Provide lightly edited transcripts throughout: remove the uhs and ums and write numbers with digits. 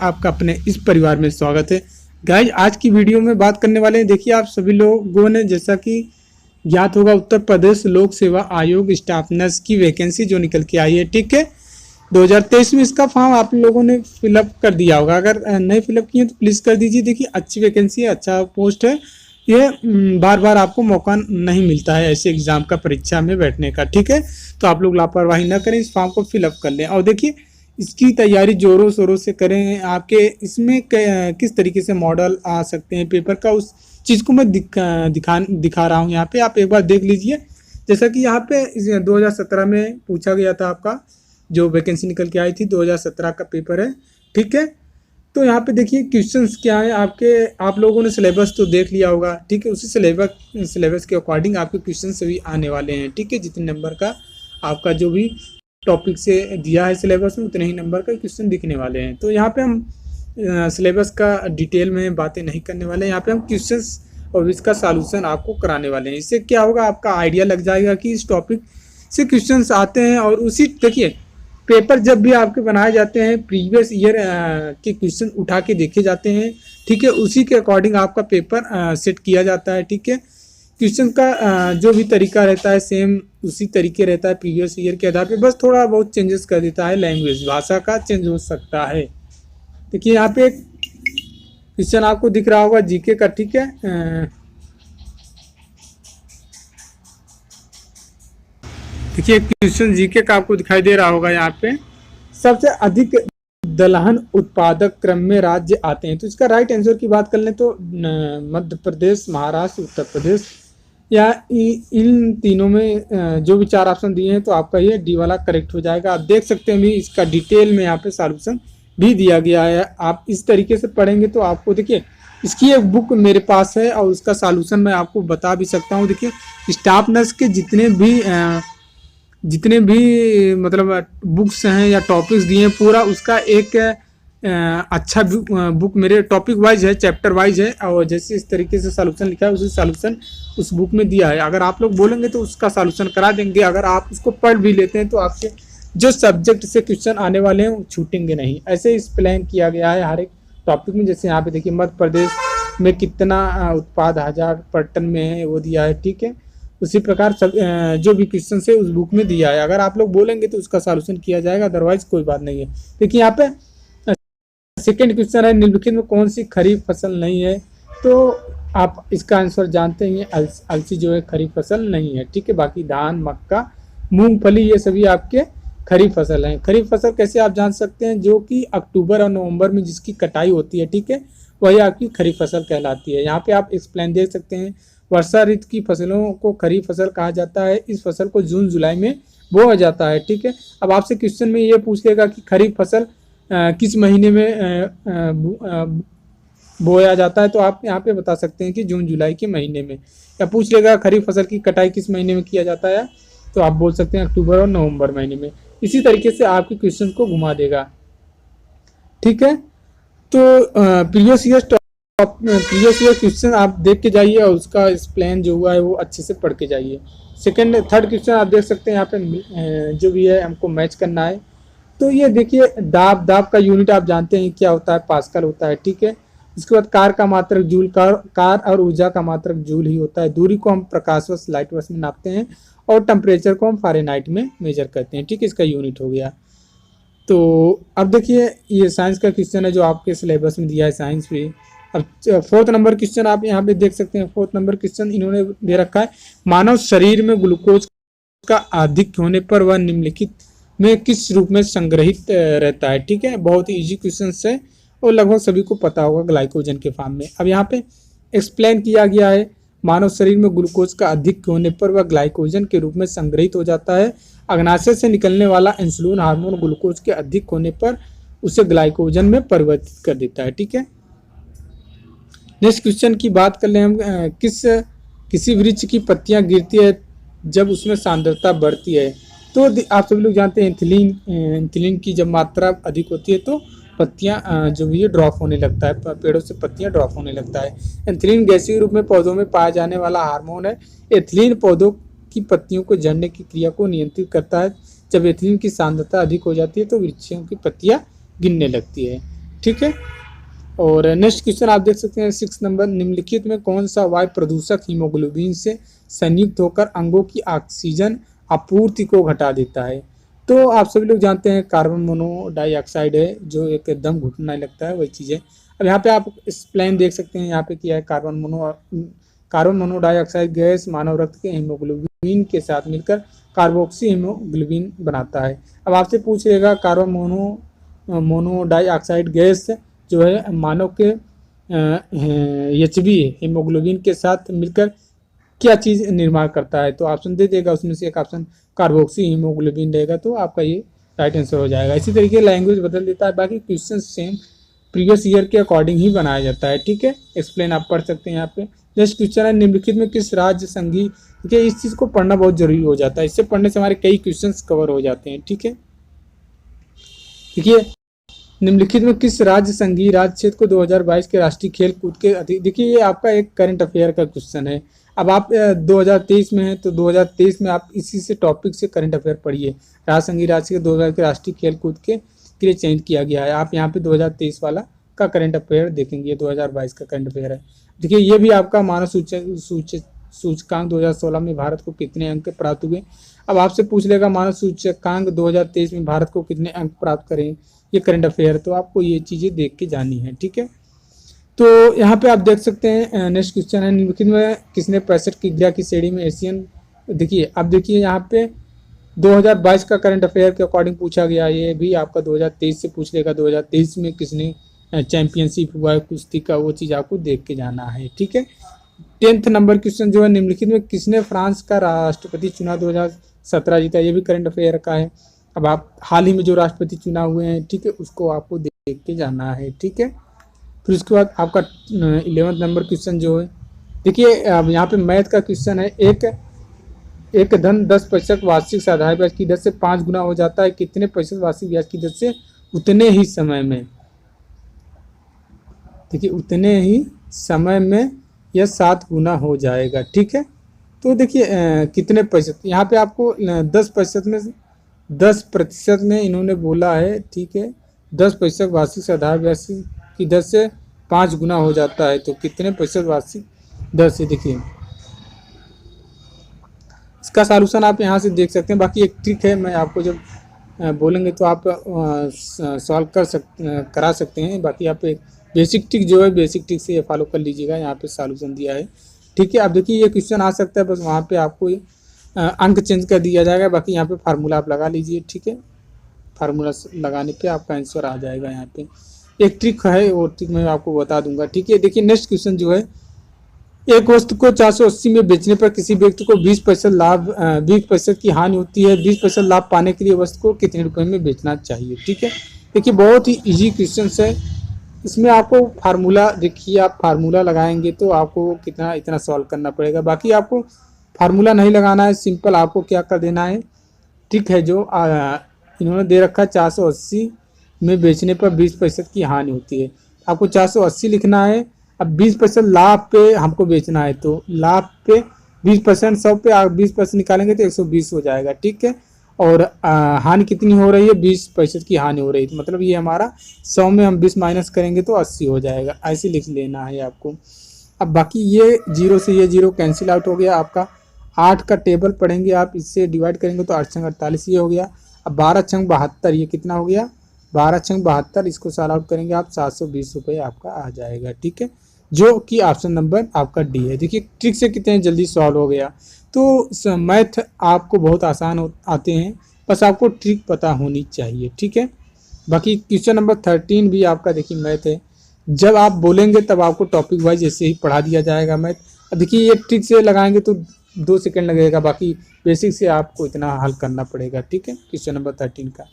आपका अपने इस परिवार में स्वागत है। गाइज आज की वीडियो में बात करने वाले हैं, देखिए आप सभी लोगों ने जैसा कि ज्ञात होगा उत्तर प्रदेश लोक सेवा आयोग स्टाफ नर्स की वैकेंसी जो निकल के आई है, ठीक है। 2023 में इसका फॉर्म आप लोगों ने फिलअप कर दिया होगा, अगर नहीं फिलअप किए तो प्लीज़ कर दीजिए। देखिए अच्छी वैकेंसी है, अच्छा पोस्ट है, ये बार बार आपको मौका नहीं मिलता है ऐसे एग्जाम का परीक्षा में बैठने का, ठीक है। तो आप लोग लापरवाही ना करें, इस फॉर्म को फिलअप कर लें। और देखिए इसकी तैयारी जोरों शोरों से करें। आपके इसमें किस तरीके से मॉडल आ सकते हैं पेपर का, उस चीज़ को मैं दिखा रहा हूँ यहाँ पे, आप एक बार देख लीजिए। जैसा कि यहाँ पे 2017 में पूछा गया था, आपका जो वैकेंसी निकल के आई थी 2017 का पेपर है, ठीक है। तो यहाँ पे देखिए क्वेश्चंस क्या है आपके, आप लोगों ने सिलेबस तो देख लिया होगा, ठीक है। उसी सिलेबस के अकॉर्डिंग आपके क्वेश्चन सभी आने वाले हैं, ठीक है। जितने नंबर का आपका जो भी टॉपिक से दिया है सिलेबस में, उतने ही नंबर का क्वेश्चन दिखने वाले हैं। तो यहाँ पे हम सिलेबस का डिटेल में बातें नहीं करने वाले हैं, यहाँ पे हम क्वेश्चंस और इसका सॉल्यूशन आपको कराने वाले हैं। इससे क्या होगा, आपका आइडिया लग जाएगा कि इस टॉपिक से क्वेश्चंस आते हैं। और उसी देखिए पेपर जब भी आपके बनाए जाते हैं, प्रीवियस ईयर के क्वेश्चन उठा के देखे जाते हैं, ठीक है। उसी के अकॉर्डिंग आपका पेपर सेट किया जाता है, ठीक है। क्वेश्चन का जो भी तरीका रहता है सेम उसी तरीके रहता है प्रीवियस ईयर के आधार पे, बस थोड़ा बहुत चेंजेस कर देता है, लैंग्वेज भाषा का चेंज हो सकता है। देखिए यहाँ पे एक क्वेश्चन आपको दिख रहा होगा जीके का, ठीक है। देखिए क्वेश्चन जीके का आपको दिखाई दे रहा होगा। यहाँ पे सबसे अधिक दलहन उत्पादक क्रम में राज्य आते हैं, तो इसका राइट आंसर की बात कर लें तो मध्य प्रदेश, महाराष्ट्र, उत्तर प्रदेश, या इन तीनों में जो भी चार ऑप्शन दिए हैं तो आपका ये डी वाला करेक्ट हो जाएगा। आप देख सकते हैं भी इसका डिटेल में यहाँ पे सॉल्यूशन भी दिया गया है। आप इस तरीके से पढ़ेंगे तो आपको देखिए इसकी एक बुक मेरे पास है और उसका सॉल्यूशन मैं आपको बता भी सकता हूँ। देखिए स्टाफ नर्स के जितने भी मतलब बुक्स हैं या टॉपिक्स दिए हैं, पूरा उसका एक अच्छा बुक मेरे टॉपिक वाइज है, चैप्टर वाइज है, और जैसे इस तरीके से सॉल्यूशन लिखा है उसी सॉल्यूशन उस बुक में दिया है। अगर आप लोग बोलेंगे तो उसका सॉल्यूशन करा देंगे। अगर आप उसको पढ़ भी लेते हैं तो आपके जो सब्जेक्ट से क्वेश्चन आने वाले हैं वो छूटेंगे नहीं। ऐसे इस प्लान किया गया है हर एक टॉपिक में। जैसे यहाँ पे देखिए मध्य प्रदेश में कितना उत्पाद 1000 पर टन में है वो दिया है, ठीक है। उसी प्रकार सब जो भी क्वेश्चन है उस बुक में दिया है। अगर आप लोग बोलेंगे तो उसका सॉल्यूशन किया जाएगा, अदरवाइज कोई बात नहीं है। देखिए यहाँ पे सेकेंड क्वेश्चन है, निम्नलिखित में कौन सी खरीफ फसल नहीं है, तो आप इसका आंसर जानते हैं, अलसी जो है खरीफ फसल नहीं है, ठीक है। बाकी धान, मक्का, मूंगफली ये सभी आपके खरीफ फसल हैं। खरीफ फसल कैसे आप जान सकते हैं, जो कि अक्टूबर और नवंबर में जिसकी कटाई होती है, ठीक है, वही आपकी खरीफ फसल कहलाती है। यहाँ पे आप एक्सप्लेन देख सकते हैं, वर्षा ऋतु की फसलों को खरीफ फसल कहा जाता है। इस फसल को जून जुलाई में बोया जाता है, ठीक है। अब आपसे क्वेश्चन में ये पूछेगा कि खरीफ फसल किस महीने में बोया जाता है, तो आप यहाँ पे बता सकते हैं कि जून जुलाई के महीने में। या पूछ लेगा खरीफ फसल की कटाई किस महीने में किया जाता है, तो आप बोल सकते हैं अक्टूबर और नवंबर महीने में। इसी तरीके से आपके क्वेश्चन को घुमा देगा, ठीक है। तो प्रीवियस ईयर क्वेश्चन आप देख के जाइए और उसका एक्सप्लेन जो हुआ है वो अच्छे से पढ़ के जाइए। थर्ड क्वेश्चन आप देख सकते हैं यहाँ पे जो भी है हमको मैच करना है। तो ये देखिए दाब का यूनिट आप जानते हैं क्या होता है, पास्कल होता है, ठीक है। इसके बाद कार का मात्रक जूल, कार और ऊर्जा का मात्रक जूल ही होता है। दूरी को हम प्रकाशवर्ष लाइट वर्ष में नापते हैं और टेम्परेचर को हम फारेनहाइट में मेजर करते हैं, ठीक है। इसका यूनिट हो गया। तो अब देखिए ये साइंस का क्वेश्चन है जो आपके सिलेबस में दिया है साइंस भी। अब फोर्थ नंबर क्वेश्चन आप यहाँ पे देख सकते हैं। फोर्थ नंबर क्वेश्चन इन्होंने दे रखा है, मानव शरीर में ग्लूकोज का अधिक होने पर वह निम्नलिखित में किस रूप में संग्रहित रहता है, ठीक है। बहुत ही इजी क्वेश्चन है और लगभग सभी को पता होगा, ग्लाइकोजन के फॉर्म में। अब यहाँ पे एक्सप्लेन किया गया है, मानव शरीर में ग्लूकोज का अधिक होने पर वह ग्लाइकोजन के रूप में संग्रहित हो जाता है। अग्नाशय से निकलने वाला इंसुलिन हार्मोन ग्लूकोज के अधिक होने पर उसे ग्लाइकोजन में परिवर्तित कर देता है, ठीक है। नेक्स्ट क्वेश्चन की बात कर लें हम, किसी वृक्ष की पत्तियां गिरती है जब उसमें सांद्रता बढ़ती है, तो आप सभी लोग जानते हैं इथिलीन की जब मात्रा अधिक होती है तो पत्तियां जो भी ड्रॉप होने लगता है, पेड़ों से पत्तियां ड्रॉप होने लगता है। एथिलीन गैसीय रूप में पौधों में पाया जाने वाला हार्मोन है। एथिलीन पौधों की पत्तियों को झड़ने की क्रिया को नियंत्रित करता है। जब एथिलीन की सांद्रता अधिक हो जाती है तो वृक्षों की पत्तियां गिरने लगती है। ठीक है। और नेक्स्ट क्वेश्चन आप देख सकते हैं 6 नंबर, निम्नलिखित में कौन सा वायु प्रदूषक हीमोग्लोबिन से संयुक्त होकर अंगों की ऑक्सीजन आपूर्ति को घटा देता है? तो आप सभी लोग जानते हैं कार्बन मोनोडाइऑक्साइड है, जो एक दम घुटने लगता है, वही चीज़ है। अब यहाँ पे आप एक्सप्लेन देख सकते हैं, यहाँ पे किया है कार्बन मोनोडाइऑक्साइड गैस मानव रक्त के हीमोग्लोबिन के साथ मिलकर कार्बोक्सी हीमोग्लोबिन बनाता है। अब आपसे पूछ लेगा कार्बन मोनोडाइऑक्साइड गैस जो है मानव के HB हीमोग्लोबिन के साथ मिलकर क्या चीज़ निर्माण करता है? तो ऑप्शन दे देगा, उसमें से एक ऑप्शन कार्बोक्सी हीमोग्लोबिन रहेगा, तो आपका ये राइट आंसर हो जाएगा। इसी तरीके लैंग्वेज बदल देता है, बाकी क्वेश्चन सेम प्रीवियस ईयर के अकॉर्डिंग ही बनाया जाता है, ठीक है। एक्सप्लेन आप पढ़ सकते हैं यहाँ पे। नेक्स्ट क्वेश्चन है, निम्नलिखित में किस राज्य संघीय, ठीक है, इस चीज़ को पढ़ना बहुत जरूरी हो जाता है, इससे पढ़ने से हमारे कई क्वेश्चंस कवर हो जाते हैं, ठीक है। देखिए निम्नलिखित में किस राज्य संघीय राज्य क्षेत्र को 2022 के राष्ट्रीय खेल कूद के देखिए ये आपका एक करंट अफेयर का क्वेश्चन है। अब आप 2023 में हैं तो 2023 में आप इसी से टॉपिक से करंट अफेयर पढ़िए। राज्य संघीय राज्य के 2000 के राष्ट्रीय खेल कूद के लिए चयनित किया गया है। आप यहाँ पे 2023 वाला का करंट अफेयर देखेंगे, 2022 का करंट अफेयर है। देखिए ये भी आपका मानव सूचकांक 2016 में भारत को कितने अंक प्राप्त हुए। अब आपसे पूछ लेगा मानव सूचकांक 2023 में भारत को कितने अंक प्राप्त करें, ये करंट अफेयर, तो आपको ये चीज़ें देख के जानी है, ठीक है। तो यहाँ पे आप देख सकते हैं नेक्स्ट क्वेश्चन है, निम्नलिखित में किसने 65 की क्रिया की श्रेणी में एशियन, देखिए अब देखिए यहाँ पे 2022 का करंट अफेयर के अकॉर्डिंग पूछा गया, ये भी आपका 2023 से पूछ लेगा 2023 में किसने चैंपियनशिप हुआ है कुश्ती का, वो चीज़ आपको देख के जाना है, ठीक है। 10th नंबर क्वेश्चन जो है, निम्नलिखित में किसने फ्रांस का राष्ट्रपति चुनाव 2017 जीता, ये भी करंट अफेयर का है। अब आप हाल ही में जो राष्ट्रपति चुनाव हुए हैं, ठीक है, उसको आपको देख के जाना है, ठीक है। फिर उसके बाद आपका 11th नंबर क्वेश्चन जो है, देखिए अब यहाँ पे मैथ का क्वेश्चन है, एक धन 10% वार्षिक साधारण ब्याज की दर से 5 गुना हो जाता है, कितने प्रतिशत वार्षिक ब्याज की दर से उतने ही समय में, देखिए उतने ही समय में यह 7 गुना हो जाएगा, ठीक है। तो देखिए कितने प्रतिशत, यहाँ पे आपको 10% में इन्होंने बोला है, ठीक है, 10% वार्षिक साधारण ब्याज की दर से 5 गुना हो जाता है, तो कितने प्रतिशत वार्षिक दर से, देखिए इसका सॉल्यूशन आप यहाँ से देख सकते हैं। बाकी एक ट्रिक है, मैं आपको जब बोलेंगे तो आप सॉल्व करा सकते हैं। बाकी आप एक बेसिक ट्रिक जो है, बेसिक ट्रिक से ये फॉलो कर लीजिएगा, यहाँ पे सॉल्यूशन दिया है, ठीक है। अब देखिए ये क्वेश्चन आ सकता है, बस वहाँ पे आपको अंक चेंज कर दिया जाएगा, बाकी यहाँ पे फार्मूला आप लगा लीजिए, ठीक है। फार्मूला लगाने पे आपका आंसर आ जाएगा। यहाँ पे एक ट्रिक है, वो ट्रिक मैं आपको बता दूंगा, ठीक है। देखिए नेक्स्ट क्वेश्चन जो है, एक वस्तु को 480 में बेचने पर किसी व्यक्ति को 20% लाभ 20% की हानि होती है, 20% लाभ पाने के लिए वस्तु को कितने रुपए में बेचना चाहिए, ठीक है। देखिए बहुत ही इजी क्वेश्चन है, इसमें आपको फार्मूला, देखिए आप फार्मूला लगाएंगे तो आपको कितना इतना सॉल्व करना पड़ेगा। बाकी आपको फार्मूला नहीं लगाना है, सिंपल आपको क्या कर देना है, ठीक है, जो इन्होंने दे रखा है 480 में बेचने पर 20% की हानि होती है, आपको 480 लिखना है। अब 20% लाभ पे हमको बेचना है, तो लाभ पे 20%, 100 पे आप 20% निकालेंगे तो 120 हो जाएगा, ठीक है। और हानि कितनी हो रही है, 20% की हानि हो रही है, तो मतलब ये हमारा 100 में हम 20 माइनस करेंगे तो 80 हो जाएगा, ऐसे लिख लेना है आपको। अब बाकी ये 0 से ये 0 कैंसिल आउट हो गया आपका। 8 का टेबल पढ़ेंगे आप, इससे डिवाइड करेंगे तो 8 छंग 48 ये हो गया। अब 12 छंग 72 ये कितना हो गया, 12 छंग 72, इसको सॉल्व आउट करेंगे आप 720 रुपये आपका आ जाएगा, ठीक है, जो कि ऑप्शन नंबर आपका डी है। देखिए ट्रिक से कितने जल्दी सॉल्व हो गया। तो मैथ आपको बहुत आसान आते हैं, बस आपको ट्रिक पता होनी चाहिए, ठीक है। बाकी क्वेश्चन नंबर 13 भी आपका देखिए मैथ है, जब आप बोलेंगे तब आपको टॉपिक वाइज ऐसे ही पढ़ा दिया जाएगा मैथ। अब देखिए ये ट्रिक से लगाएंगे तो 2 सेकंड लगेगा, बाकी बेसिक से आपको इतना हल करना पड़ेगा, ठीक है। क्वेश्चन नंबर 13 का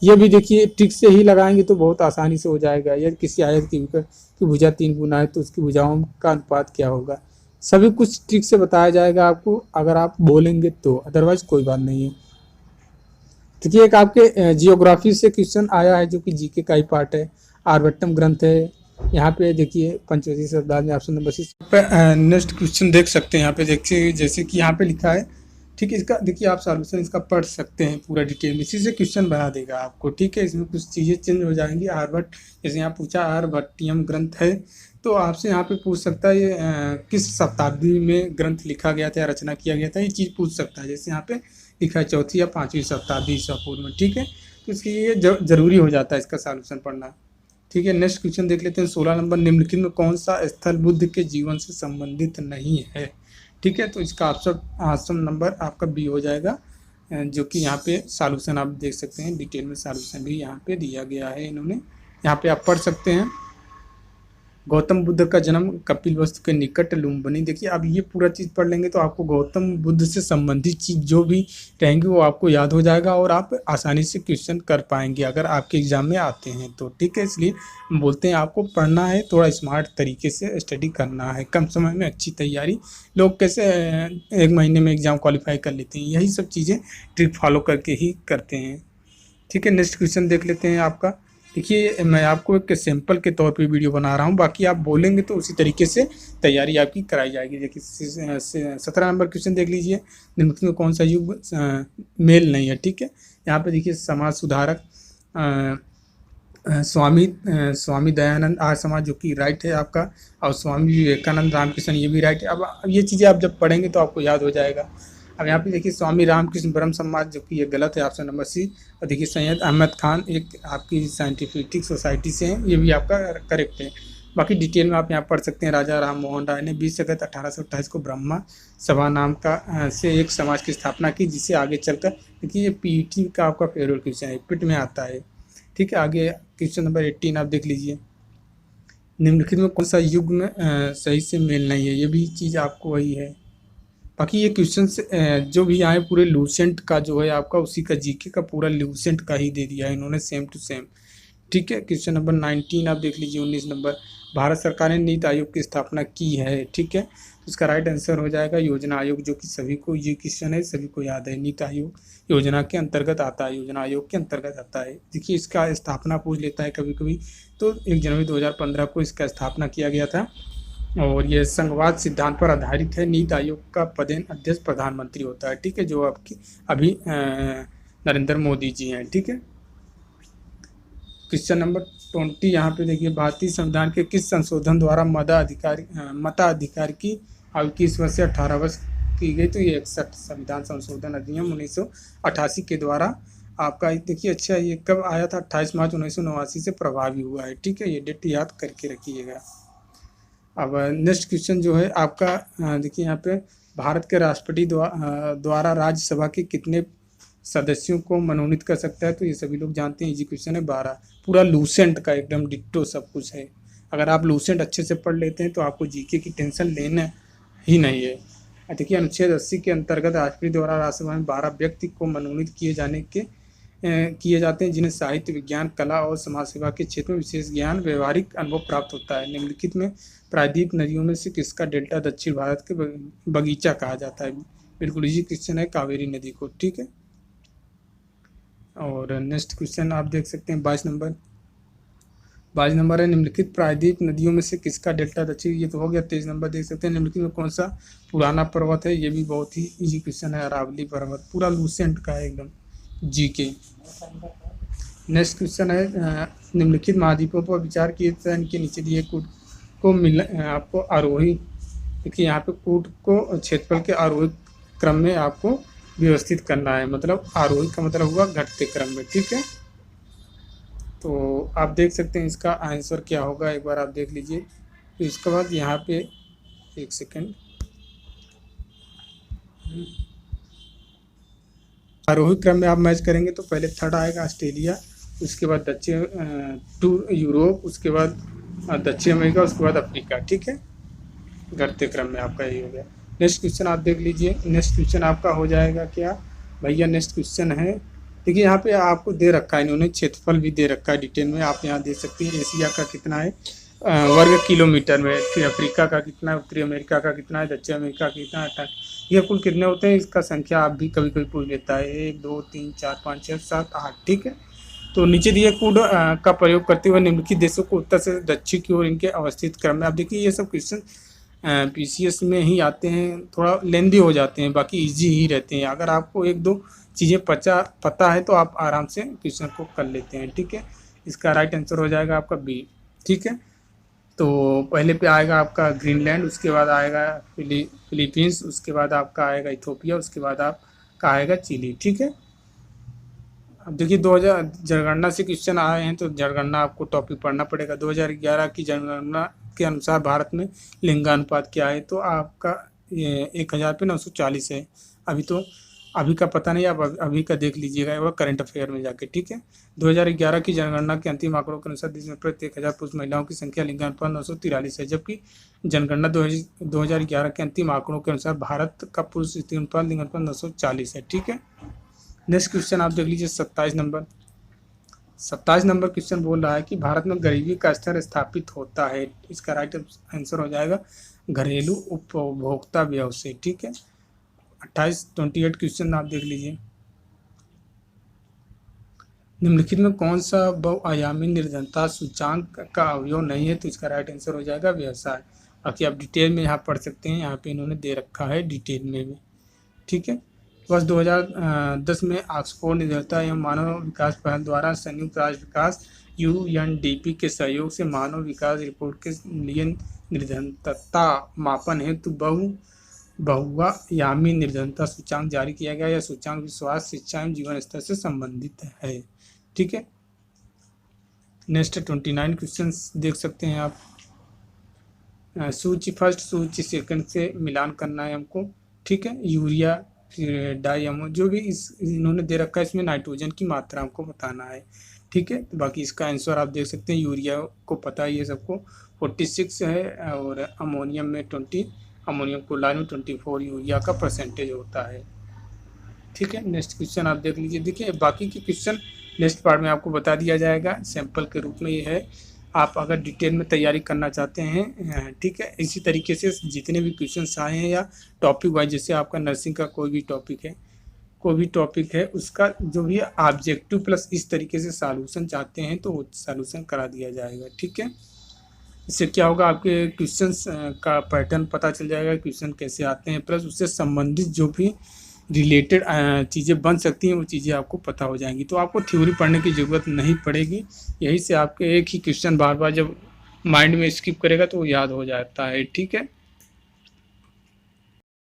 ये भी देखिए ट्रिक से ही लगाएंगे तो बहुत आसानी से हो जाएगा। यदि किसी आयत की भुजा 3 गुना है तो उसकी भुजाओं का अनुपात क्या होगा, सभी कुछ ट्रिक से बताया जाएगा आपको, अगर आप बोलेंगे तो, अदरवाइज कोई बात नहीं है। देखिए एक आपके जियोग्राफी से क्वेश्चन आया है, जो कि जीके का ही पार्ट है, आर्यभट्टम ग्रंथ है। यहाँ पे देखिए पंचवटी शब्दावली में ऑप्शन नंबर 6 पे नेक्स्ट क्वेश्चन देख सकते हैं। यहाँ पे देखिए जैसे कि यहाँ पे लिखा है, ठीक है। इसका देखिए आप सॉल्यूशन इसका पढ़ सकते हैं पूरा डिटेल में, इसी से क्वेश्चन बना देगा आपको, ठीक है। इसमें कुछ चीज़ें चेंज हो जाएंगी। आर्यभट्ट, जैसे यहाँ पूछा आर्यभट्टियम ग्रंथ है, तो आपसे यहाँ पे पूछ सकता है ये किस शताब्दी में ग्रंथ लिखा गया था या रचना किया गया था, ये चीज़ पूछ सकता है। जैसे यहाँ पे लिखा है 4वीं या 5वीं शताब्दी ईसा पूर्व में, ठीक है। तो इसके लिए ज़रूरी हो जाता है इसका सॉल्यूशन पढ़ना, ठीक है। नेक्स्ट क्वेश्चन देख लेते हैं 16 नंबर। निम्नलिखित में कौन सा स्थल बुद्ध के जीवन से संबंधित नहीं है, ठीक है। तो इसका ऑप्शन नंबर आपका बी हो जाएगा, जो कि यहाँ पे सॉल्यूशन आप देख सकते हैं, डिटेल में सॉल्यूशन भी यहाँ पे दिया गया है इन्होंने, यहाँ पे आप पढ़ सकते हैं। गौतम बुद्ध का जन्म कपिलवस्तु के निकट लुम्बिनी। देखिए अब ये पूरा चीज़ पढ़ लेंगे तो आपको गौतम बुद्ध से संबंधित चीज़ जो भी रहेंगी वो आपको याद हो जाएगा और आप आसानी से क्वेश्चन कर पाएंगे अगर आपके एग्जाम में आते हैं तो, ठीक है। इसलिए बोलते हैं आपको पढ़ना है, थोड़ा स्मार्ट तरीके से स्टडी करना है, कम समय में अच्छी तैयारी। लोग कैसे 1 महीने में एग्ज़ाम क्वालिफाई कर लेते हैं, यही सब चीज़ें ट्रिक फॉलो करके ही करते हैं, ठीक है। नेक्स्ट क्वेश्चन देख लेते हैं आपका। देखिए मैं आपको एक सैंपल के तौर पे वीडियो बना रहा हूँ, बाकी आप बोलेंगे तो उसी तरीके से तैयारी आपकी कराई जाएगी। देखिए 17 नंबर क्वेश्चन देख लीजिए। निम्नलिखित में कौन सा युग मेल नहीं है, ठीक है। यहाँ पे देखिए समाज सुधारक स्वामी दयानंद आर्य समाज जो कि राइट है आपका, और स्वामी विवेकानंद रामकृष्ण ये भी राइट है। अब ये चीज़ें आप जब पढ़ेंगे तो आपको याद हो जाएगा। अब यहाँ पे देखिए स्वामी रामकृष्ण ब्रह्म समाज जो कि ये गलत है, ऑप्शन नंबर सी। और देखिए सैयद अहमद खान एक आपकी साइंटिफिक सोसाइटी से हैं, ये भी आपका करेक्ट है। बाकी डिटेल में आप यहाँ पढ़ सकते हैं। राजा राम मोहन राय ने 20 अगस्त 1828 को ब्रह्मा सभा नाम का से एक समाज की स्थापना की, जिसे आगे चलकर देखिए ये पीटी का आपका फेवरेट क्वेश्चन है, पिट में आता है, ठीक है। आगे क्वेश्चन नंबर 18 आप देख लीजिए। निम्नलिखित में कौन सा युग में सही से मेल नहीं है, ये भी चीज़ आपको वही है। बाकी ये क्वेश्चन जो भी आए पूरे लूसेंट का जो है आपका, उसी का जीके का पूरा लूसेंट का ही दे दिया है इन्होंने, सेम टू सेम, ठीक है। क्वेश्चन नंबर 19 आप देख लीजिए। 19 नंबर। भारत सरकार ने नीति आयोग की स्थापना की है, ठीक है। तो इसका राइट आंसर हो जाएगा योजना आयोग, जो कि सभी को ये क्वेश्चन है, सभी को याद है। नीति आयोग योजना के अंतर्गत आता है, योजना आयोग के अंतर्गत आता है। देखिए इसका स्थापना पूछ लेता है कभी कभी, तो 1 जनवरी 2015 को इसका स्थापना किया गया था और ये संघवाद सिद्धांत पर आधारित है। नीति आयोग का पदेन अध्यक्ष प्रधानमंत्री होता है, ठीक है, जो आपकी अभी नरेंद्र मोदी जी हैं, ठीक है। क्वेश्चन नंबर 20 यहाँ पे देखिए। भारतीय संविधान के किस संशोधन द्वारा मताधिकार की आयु 21 वर्ष से 18 वर्ष की गई? तो ये 61 संविधान संशोधन अधिनियम 1988 के द्वारा आपका देखिए। अच्छा ये कब आया था? 28 मार्च 1989 से प्रभावी हुआ है, ठीक है। ये डेट याद करके रखिएगा। अब नेक्स्ट क्वेश्चन जो है आपका देखिए यहाँ पे, भारत के राष्ट्रपति द्वारा राज्यसभा के कितने सदस्यों को मनोनीत कर सकता है? तो ये सभी लोग जानते हैं, इजी क्वेश्चन है, 12। पूरा लूसेंट का एकदम डिट्टो सब कुछ है। अगर आप लूसेंट अच्छे से पढ़ लेते हैं तो आपको जीके की टेंशन लेना ही नहीं है। देखिए अनुच्छेद 80 के अंतर्गत राष्ट्रपति द्वारा राज्यसभा में 12 व्यक्ति को मनोनीत किए जाते हैं, जिन्हें साहित्य, विज्ञान, कला और समाज सेवा के क्षेत्र में विशेष ज्ञान, व्यवहारिक अनुभव प्राप्त होता है। निम्नलिखित में प्रायद्वीप नदियों में से किसका डेल्टा दक्षिण भारत के बगीचा कहा जाता है? बिल्कुल इजी क्वेश्चन है, कावेरी नदी को, ठीक है। और नेक्स्ट क्वेश्चन आप देख सकते हैं 22 नंबर। 22 नंबर है, निम्नलिखित प्रायद्वीप नदियों में से किसका डेल्टा दक्षिण, ये तो हो गया। 23 नंबर देख सकते हैं, निम्नलिखित में कौन सा पुराना पर्वत है? ये भी बहुत ही इजी क्वेश्चन है, अरावली पर्वत, पूरा लूसेंट का है एकदम जीके। नेक्स्ट क्वेश्चन है, निम्नलिखित महाद्वीपों पर विचार किए इनके नीचे दिए कूट को आपको आरोही, देखिए यहाँ पे कूट को क्षेत्रफल के आरोही क्रम में आपको व्यवस्थित करना है, मतलब आरोही का मतलब हुआ घटते क्रम में, ठीक है। तो आप देख सकते हैं इसका आंसर क्या होगा, एक बार आप देख लीजिए। तो इसके बाद यहाँ पे एक सेकेंड, आरोही क्रम में आप मैच करेंगे तो पहले 3rd आएगा ऑस्ट्रेलिया, उसके बाद दक्षिण 2 यूरोप, उसके बाद दक्षिण अमेरिका, उसके बाद अफ्रीका, ठीक है। घटते क्रम में आपका यही हो गया। नेक्स्ट क्वेश्चन आप देख लीजिए। नेक्स्ट क्वेश्चन आपका हो जाएगा क्या भैया? नेक्स्ट क्वेश्चन है, देखिए यहाँ पे आपको दे रखा है इन्होंने, क्षेत्रफल भी दे रखा है डिटेल में, आप यहाँ देख सकते हैं। एशिया का कितना है वर्ग किलोमीटर में, फिर अफ्रीका का कितना है, उत्तरी अमेरिका का कितना है, दक्षिण अमेरिका का कितना है, ये कुल कितने होते हैं? इसका संख्या आप भी कभी कभी पूछ लेता है, 1 2 3 4 5 6 7 8, ठीक है। तो नीचे दिए कोड का प्रयोग करते हुए निम्नलिखित देशों को उत्तर से दक्षिण की ओर इनके अवस्थित क्रम में, आप देखिए ये सब क्वेश्चन पीसीएस में ही आते हैं, थोड़ा लेंदी हो जाते हैं, बाकी इजी ही रहते हैं। अगर आपको एक दो चीज़ें पता है तो आप आराम से क्वेश्चन को कर लेते हैं। ठीक है, इसका राइट आंसर हो जाएगा आपका बी। ठीक है, तो पहले पे आएगा आपका ग्रीनलैंड, उसके बाद आएगा फिलीपींस, उसके बाद आपका आएगा इथोपिया, उसके बाद आपका आएगा चिली। ठीक है, अब देखिए 2000 जनगणना से क्वेश्चन आए हैं, तो जनगणना आपको टॉपिक पढ़ना पड़ेगा। 2011 की जनगणना के अनुसार भारत में लिंगानुपात क्या है, तो आपका 1000 पे 940 है। अभी का पता नहीं, आप अभी का देख लीजिएगा वह करंट अफेयर में जाके। ठीक है, 2011 की जनगणना के अंतिम आंकड़ों के अनुसार देश में प्रति 1000 पुरुष महिलाओं की संख्या लिंगानुपात 943 है, जबकि जनगणना 2011 के अंतिम आंकड़ों के अनुसार भारत का पुरुष लिंगानुपात 940 है। ठीक है, नेक्स्ट क्वेश्चन आप देख लीजिए 27 नंबर। 27 नंबर क्वेश्चन बोल रहा है कि भारत में गरीबी का स्तर स्थापित होता है। इसका राइट आंसर हो जाएगा घरेलू उपभोक्ता व्यय से। ठीक है, 28 क्वेश्चन आप देख लीजिए। निम्नलिखित में कौन सा बहुआयामी निर्धनता सूचांक का अवयव नहीं है, तो इसका राइट आंसर हो जाएगा व्यवसाय। बाकी आप डिटेल में यहाँ पढ़ सकते हैं, यहाँ पे इन्होंने दे रखा है डिटेल में भी। ठीक है, वर्ष 2010 में ऑक्सफोर्ड निर्धनता एवं मानव विकास पहल द्वारा संयुक्त राष्ट्र विकास यूएनडीपी के सहयोग से मानव विकास रिपोर्ट के लिए निर्धनता मापन हेतु बहुआयामी निर्धनता सूचांक जारी किया गया। यह सूचांक विश्वास, शिक्षा एवं जीवन स्तर से संबंधित है। ठीक है, नेक्स्ट 29 क्वेश्चन देख सकते हैं आप। सूची फर्स्ट सूची सेकंड से मिलान करना है हमको। ठीक है, यूरिया फिर डाईअमो जो भी इन्होंने दे रखा है, इसमें नाइट्रोजन की मात्रा हमको बताना है। ठीक है, तो बाकी इसका आंसर आप देख सकते हैं। यूरिया को पता ही है सबको 46 है, और अमोनियम में 20, अमोनियम क्लोराइड में 24 यूरिया का परसेंटेज होता है। ठीक है, नेक्स्ट क्वेश्चन आप देख लीजिए। देखिए बाकी के क्वेश्चन नेक्स्ट पार्ट में आपको बता दिया जाएगा, सैंपल के रूप में ये है। आप अगर डिटेल में तैयारी करना चाहते हैं, ठीक है, इसी तरीके से जितने भी क्वेश्चंस आए हैं या टॉपिक वाइज, जैसे आपका नर्सिंग का कोई भी टॉपिक है उसका जो भी ऑब्जेक्टिव प्लस इस तरीके से सॉल्यूशन चाहते हैं तो वो सॉल्यूशन करा दिया जाएगा। ठीक है, इससे क्या होगा, आपके क्वेश्चंस का पैटर्न पता चल जाएगा, क्वेश्चन कैसे आते हैं, प्लस उससे संबंधित जो भी रिलेटेड चीज़ें बन सकती हैं वो चीज़ें आपको पता हो जाएंगी। तो आपको थ्योरी पढ़ने की ज़रूरत नहीं पड़ेगी, यही से आपके एक ही क्वेश्चन बार बार जब माइंड में स्किप करेगा तो वो याद हो जाता है। ठीक है।